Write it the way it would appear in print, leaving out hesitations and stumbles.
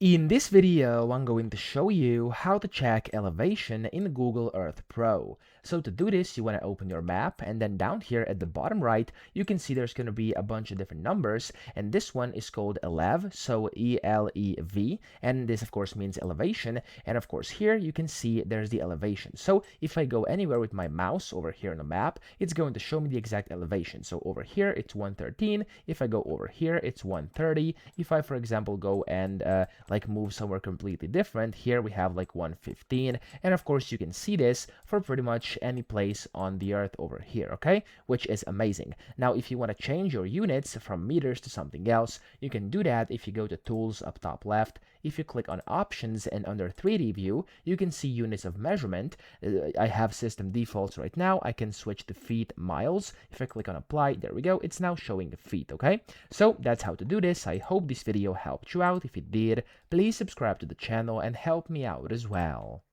In this video, I'm going to show you how to check elevation in Google Earth Pro. So to do this, you want to open your map, and then down here at the bottom right, you can see there's going to be a bunch of different numbers, and this one is called ELEV, so E-L-E-V, and this of course means elevation, and of course here you can see there's the elevation. So if I go anywhere with my mouse over here on the map, it's going to show me the exact elevation. So over here it's 113, if I go over here it's 130, if I for example go and like move somewhere completely different, here we have like 115, and of course you can see this for pretty much any place on the earth over here, okay, which is amazing. Now if you want to change your units from meters to something else, you can do that if you go to tools up top left. If you click on options and under 3D view, you can see units of measurement. I have system defaults right now. I can switch to feet, miles. If I click on apply, there we go, it's now showing the feet. Okay, so that's how to do this. I hope this video helped you out. If it did, please subscribe to the channel and help me out as well.